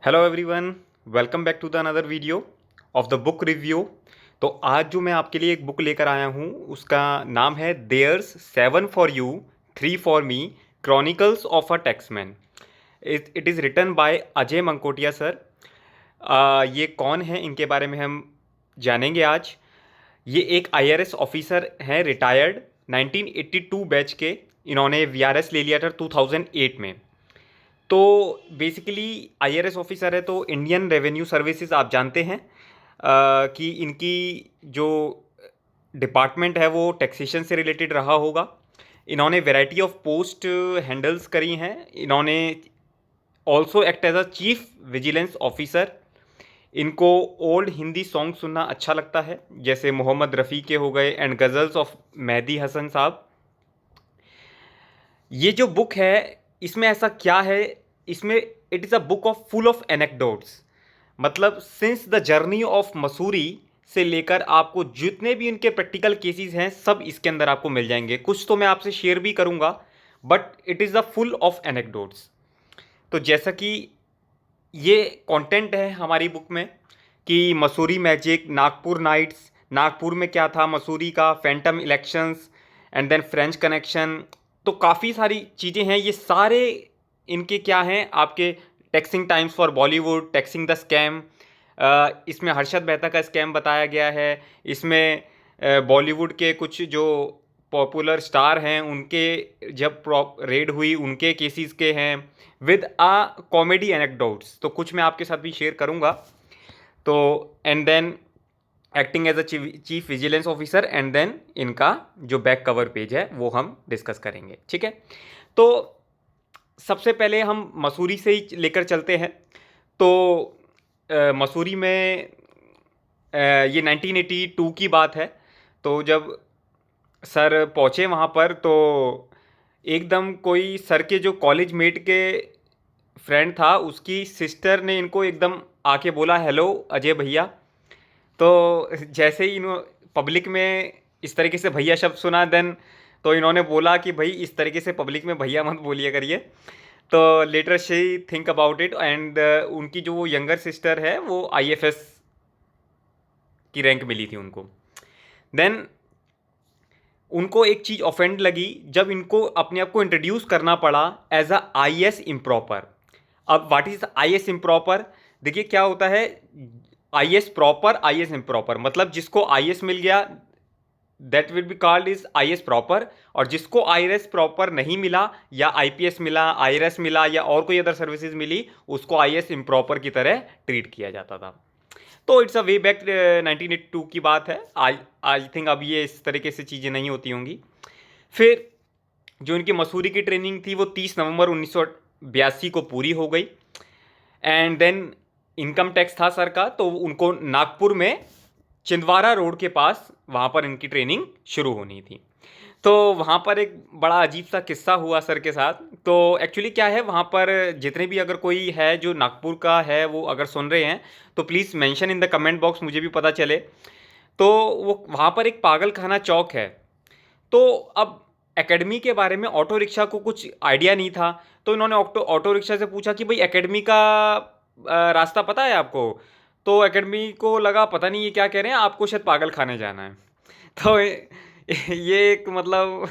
Hello everyone, welcome back to the another video of the book review. तो आज जो मैं आपके लिए एक बुक लेकर आया हूँ उसका नाम है there's 7 for you 3 for me chronicles of a taxman. It is written by Ajay Mankotia sir. ये कौन है इनके बारे में हम जानेंगे आज। ये एक आईआरएस ऑफिसर हैं, रिटायर्ड 1982 बैच के। इन्होंने वीआरएस ले लिया था 2008 में। तो बेसिकली आईआरएस ऑफिसर है तो इंडियन रेवेन्यू सर्विसेज आप जानते हैं कि इनकी जो डिपार्टमेंट है वो टैक्सेशन से रिलेटेड रहा होगा। इन्होंने वैरायटी ऑफ पोस्ट हैंडल्स करी हैं। इन्होंने also act as a chief vigilance officer. इनको ओल्ड हिंदी सॉन्ग सुनना अच्छा लगता है, जैसे मोहम्मद रफ़ी के हो गए एंड गज़ल्स ऑफ मेहदी हसन साहब। ये जो बुक है इसमें ऐसा क्या है, इसमें it is a book of full of anecdotes. मतलब since the journey of Mussoorie से लेकर आपको जितने भी इनके प्रैक्टिकल केसेस हैं सब इसके अंदर आपको मिल जाएंगे। कुछ तो मैं आपसे शेयर भी करूंगा, but it is the full of anecdotes. तो जैसा कि ये कंटेंट है हमारी बुक में कि मसूरी मैजिक, नागपुर नाइट्स, नागपुर में क्या था, मसूरी का phantom elections and then French connection. तो काफ़ी सारी चीज़ें हैं। ये सारे इनके क्या हैं आपके taxing times for Bollywood, taxing the scam. इसमें हर्षद मेहता का स्कैम बताया गया है। इसमें बॉलीवुड के कुछ जो पॉपुलर स्टार हैं उनके जब रेड हुई उनके केसेस के हैं विद आ कॉमेडी एनेक्डोट्स। तो कुछ मैं आपके साथ भी शेयर करूंगा। तो and then acting as a chief vigilance officer and then इनका जो बैक कवर पेज है वो हम डिस्कस करेंगे। ठीक है, तो सबसे पहले हम मसूरी से ही लेकर चलते हैं। तो मसूरी में ये 1982 की बात है। तो जब सर पहुँचे वहाँ पर तो एकदम कोई सर के जो कॉलेज मेट के फ्रेंड था उसकी सिस्टर ने इनको एकदम आके बोला, हेलो अजय भैया। तो जैसे ही इन्हों पब्लिक में इस तरीके से भैया शब्द सुना, देन तो इन्होंने बोला कि भाई इस तरीके से पब्लिक में भैया मत बोलिए करिए। तो later she think about it and उनकी जो वो यंगर सिस्टर है वो आईएफएस की रैंक मिली थी उनको। देन उनको एक चीज़ ऑफेंड लगी जब इनको अपने आप को इंट्रोड्यूस करना पड़ा as a I S improper. अब what is I S improper? देखिए क्या होता है, I S proper, I S improper. मतलब जिसको आई एस मिल गया that will be called is I S proper, और जिसको आई एस प्रॉपर नहीं मिला या आईपीएस मिला, आईआरएस मिला या और कोई अदर सर्विसेज मिली उसको आई एस इम्प्रॉपर की तरह ट्रीट किया जाता था। तो इट्स अ वे बैक 1982 की बात है। आई आई थिंक अब ये इस तरीके से चीज़ें नहीं होती होंगी। फिर जो इनकी मसूरी की ट्रेनिंग थी वो 30 नवंबर 1982 को पूरी हो गई। एंड देन इनकम टैक्स था सर का, तो उनको नागपुर में छिंदवाड़ा रोड के पास वहाँ पर इनकी ट्रेनिंग शुरू होनी थी। तो वहाँ पर एक बड़ा अजीब सा किस्सा हुआ सर के साथ। तो एक्चुअली क्या है, वहाँ पर जितने भी अगर कोई है जो नागपुर का है वो अगर सुन रहे हैं तो please mention in the comment box, मुझे भी पता चले। तो वो वहाँ पर एक पागल खाना चौक है। तो अब एकेडमी के बारे में ऑटो रिक्शा को कुछ आइडिया नहीं था। तो इन्होंने ऑटो ऑटो रिक्शा से पूछा कि भाई एकेडमी का रास्ता पता है आपको? तो एकेडमी को लगा पता नहीं ये क्या कह रहे हैं, आपको शायद पागल खाने जाना है। तो ये एक मतलब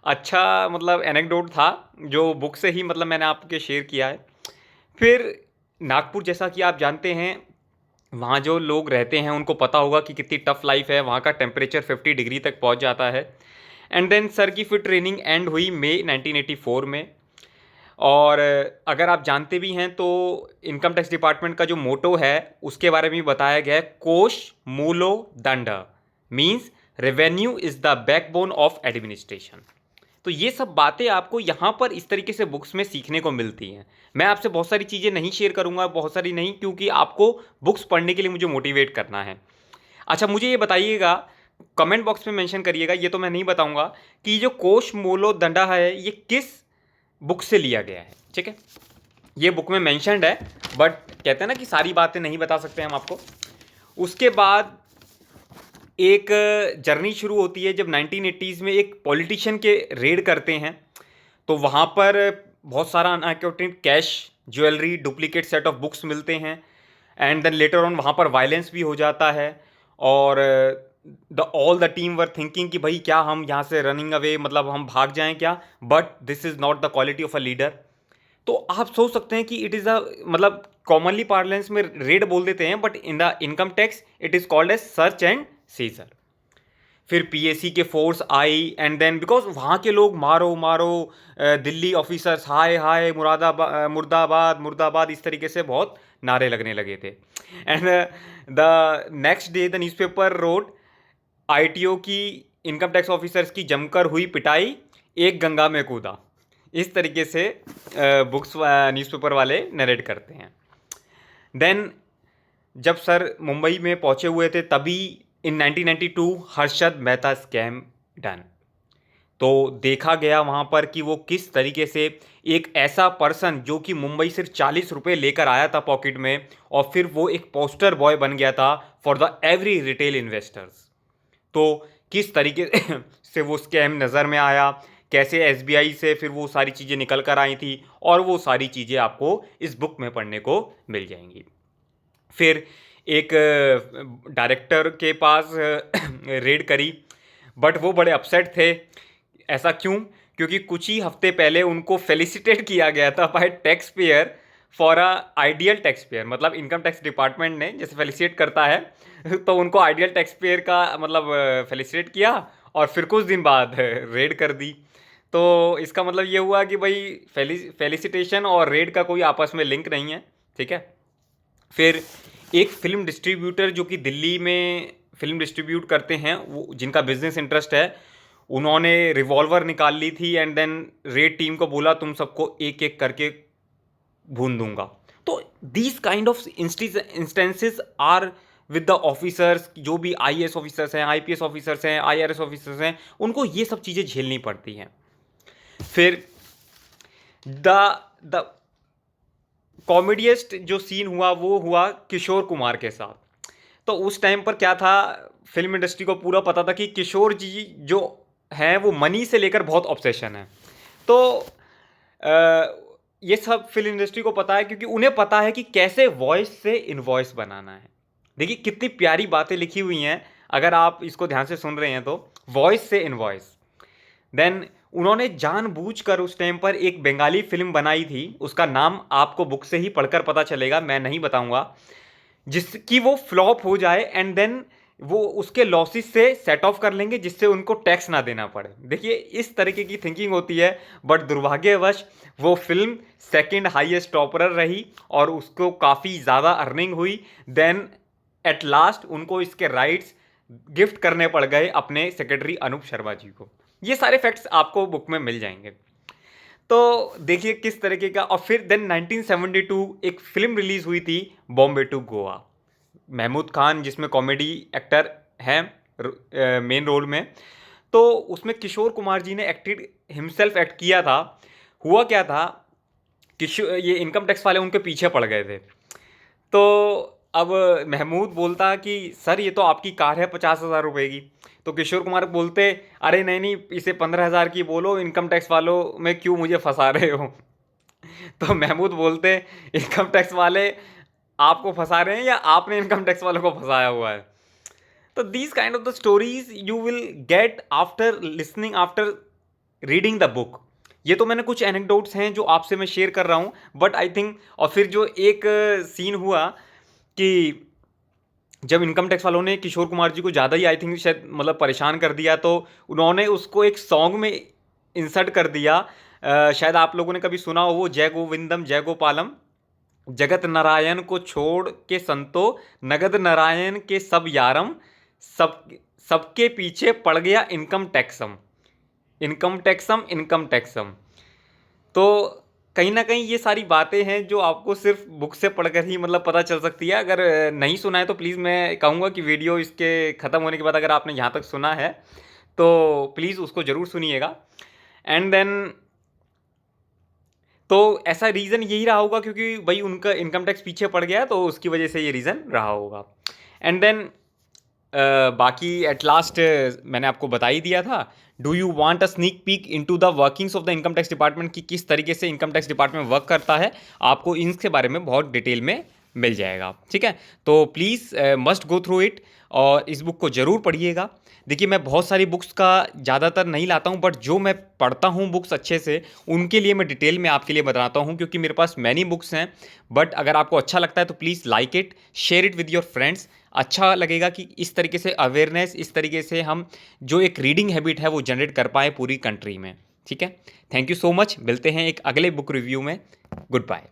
अच्छा मतलब एनेक्डोट था जो बुक से ही मतलब मैंने आपके शेयर किया है। फिर नागपुर जैसा कि आप जानते हैं वहाँ जो लोग रहते हैं उनको पता होगा कि कितनी टफ लाइफ है। वहाँ का टेम्परेचर 50 डिग्री तक पहुँच जाता है। एंड देन सर की फिर ट्रेनिंग एंड हुई मई 1984 में। और अगर आप जानते भी हैं तो इनकम टैक्स डिपार्टमेंट का जो मोटो है उसके बारे में भी बताया गया है, कोश मूलो दंड, means revenue is the backbone of administration. तो ये सब बातें आपको यहाँ पर इस तरीके से बुक्स में सीखने को मिलती हैं। मैं आपसे बहुत सारी चीज़ें नहीं शेयर करूँगा, बहुत सारी नहीं, क्योंकि आपको बुक्स पढ़ने के लिए मुझे मोटिवेट करना है। अच्छा मुझे ये बताइएगा, कमेंट बॉक्स में मेंशन करिएगा, ये तो मैं नहीं बताऊंगा कि जो कोश मोलो दंडा है ये किस बुक से लिया गया है। ठीक है, ये बुक में मेंशनड है, बट कहते हैं ना कि सारी बातें नहीं बता सकते हम आपको। उसके बाद एक जर्नी शुरू होती है जब 1980s में एक पॉलिटिशियन के रेड करते हैं। तो वहाँ पर बहुत सारा unaccounted cash jewellery, duplicate set of books मिलते हैं, एंड देन लेटर ऑन वहाँ पर वायलेंस भी हो जाता है। और all the team were thinking कि भाई क्या हम यहाँ से रनिंग अवे, मतलब हम भाग जाएं क्या, but this is not the quality of a leader. तो आप सोच सकते हैं कि इट इज़ अ, मतलब कॉमनली पार्लेंस में रेड बोल देते हैं, but in the income tax it is called as search and seizure. फिर पीएसी के फोर्स आई, एंड देन बिकॉज वहाँ के लोग मारो मारो, दिल्ली ऑफिसर्स हाय हाय, मुरादाबाद मुर्दाबाद मुर्दाबाद, इस तरीके से बहुत नारे लगने लगे थे। And the next day the newspaper road ITO की इनकम टैक्स ऑफिसर्स की जमकर हुई पिटाई, एक गंगा में कूदा, इस तरीके से बुक्स न्यूज़पेपर वाले नरेट करते हैं। देन जब सर मुंबई में पहुंचे हुए थे तभी इन 1992 हर्षद मेहता स्कैम डन। तो देखा गया वहाँ पर कि वो किस तरीके से एक ऐसा पर्सन जो कि मुंबई सिर्फ 40 रुपये लेकर आया था पॉकेट में, और फिर वो एक पोस्टर बॉय बन गया था for the every retail investors. तो किस तरीके से वो स्कैम नज़र में आया, कैसे एसबीआई से फिर वो सारी चीज़ें निकल कर आई थी, और वो सारी चीज़ें आपको इस बुक में पढ़ने को मिल जाएंगी। फिर एक डायरेक्टर के पास रेड करी, बट वो बड़े अपसेट थे। ऐसा क्यों? क्योंकि कुछ ही हफ्ते पहले उनको फेलिसिटेट किया गया था bye tax payer for a ideal tax payer, मतलब इनकम टैक्स डिपार्टमेंट ने जैसे फेलिसिटेट करता है तो उनको आइडियल टैक्स पेयर का मतलब फेलिसिटेट किया, और फिर कुछ दिन बाद रेड कर दी। तो इसका मतलब ये हुआ कि भाई फेलिसिटेशन और रेड का कोई आपस में लिंक नहीं है, ठीक है। फिर एक फिल्म डिस्ट्रीब्यूटर जो कि दिल्ली में फिल्म डिस्ट्रीब्यूट करते हैं, वो जिनका बिजनेस इंटरेस्ट है, उन्होंने रिवॉल्वर निकाल ली थी, एंड देन रेड टीम को बोला तुम सबको एक एक करके भून दूंगा। तो these kind of instances are with the officers, जो भी आईएएस ऑफिसर्स हैं, आईपीएस ऑफिसर्स हैं, आईआरएस ऑफिसर्स हैं, उनको ये सब चीज़ें झेलनी पड़ती हैं। फिर द द कॉमेडियस्ट जो सीन हुआ वो हुआ किशोर कुमार के साथ। तो उस टाइम पर क्या था, फिल्म इंडस्ट्री को पूरा पता था कि किशोर जी जो हैं वो मनी से लेकर बहुत ऑब्सेशन है। तो ये सब फिल्म इंडस्ट्री को पता है, क्योंकि उन्हें पता है कि कैसे वॉइस से इनवॉइस बनाना है। देखिए कितनी प्यारी बातें लिखी हुई हैं, अगर आप इसको ध्यान से सुन रहे हैं तो, वॉइस से इनवॉइस। देन उन्होंने जानबूझकर उस टाइम पर एक बंगाली फिल्म बनाई थी, उसका नाम आपको बुक से ही पढ़कर पता चलेगा, मैं नहीं बताऊंगा, जिसकी वो फ्लॉप हो जाए, एंड देन वो उसके लॉसेस से सेट ऑफ कर लेंगे जिससे उनको टैक्स ना देना पड़े। देखिए इस तरीके की थिंकिंग होती है, बट दुर्भाग्यवश वो फिल्म सेकंड हाईएस्ट टॉपर रही और उसको काफ़ी ज़्यादा अर्निंग हुई। देन एट लास्ट उनको इसके राइट्स गिफ्ट करने पड़ गए अपने सेक्रेटरी अनूप शर्मा जी को। ये सारे फैक्ट्स आपको बुक में मिल जाएंगे। तो देखिए किस तरीके का। और फिर देन 1972 एक फिल्म रिलीज हुई थी, बॉम्बे टू गोवा, महमूद खान जिसमें कॉमेडी एक्टर हैं मेन रोल में। तो उसमें किशोर कुमार जी ने एक्टेड हिमसेल्फ एक्ट किया था। हुआ क्या था, ये इनकम टैक्स वाले उनके पीछे पड़ गए थे। तो अब महमूद बोलता कि सर ये तो आपकी कार है 50,000 रुपये की। तो किशोर कुमार बोलते अरे नहीं नहीं, इसे 15,000 की बोलो, इनकम टैक्स वालों में क्यों मुझे फंसा रहे हो। तो महमूद बोलते इनकम टैक्स वाले आपको फंसा रहे हैं या आपने इनकम टैक्स वालों को फंसाया हुआ है। तो these kind of the stories you will get after listening, after reading the book. ये तो मैंने कुछ एनेक्डोट्स हैं जो आपसे मैं शेयर कर रहा हूँ, बट आई थिंक, और फिर जो एक सीन हुआ कि जब इनकम टैक्स वालों ने किशोर कुमार जी को ज़्यादा ही आई थिंक शायद मतलब परेशान कर दिया, तो उन्होंने उसको एक सॉन्ग में इंसर्ट कर दिया। शायद आप लोगों ने कभी सुना हो वो, जय गोविंदम जय गोपालम, जगत नारायण को छोड़ के संतो, नगद नारायण के सब यारम, सब सबके पीछे पड़ गया इनकम टैक्सम, इनकम टैक्सम, इनकम टैक्सम। तो कहीं ना कहीं ये सारी बातें हैं जो आपको सिर्फ बुक से पढ़कर ही मतलब पता चल सकती है। अगर नहीं सुना है तो प्लीज़ मैं कहूँगा कि वीडियो इसके ख़त्म होने के बाद अगर आपने यहाँ तक सुना है तो प्लीज़ उसको ज़रूर सुनिएगा। एंड देन तो ऐसा रीज़न यही रहा होगा क्योंकि भाई उनका इनकम टैक्स पीछे पड़ गया, तो उसकी वजह से ये रीज़न रहा होगा। एंड देन बाकी एट लास्ट मैंने आपको बता ही दिया था। Do you want a sneak peek into the workings of the income tax department की किस तरीके से इनकम टैक्स डिपार्टमेंट वर्क करता है, आपको इनके बारे में बहुत डिटेल में मिल जाएगा। ठीक है, तो please must go through it और इस बुक को ज़रूर पढ़िएगा। देखिए, मैं बहुत सारी बुक्स का ज़्यादातर नहीं लाता हूँ, बट जो मैं पढ़ता हूँ बुक्स अच्छे से, उनके लिए मैं डिटेल में आपके लिए बताता हूँ, क्योंकि मेरे पास मैनी बुक्स हैं। बट अगर आपको अच्छा लगता है तो please like it, share it with your friends. अच्छा लगेगा कि इस तरीके से अवेयरनेस, इस तरीके से हम जो एक रीडिंग हैबिट है वो जनरेट कर पाएँ पूरी कंट्री में। ठीक है, थैंक यू सो मच। मिलते हैं एक अगले बुक रिव्यू में। Good bye.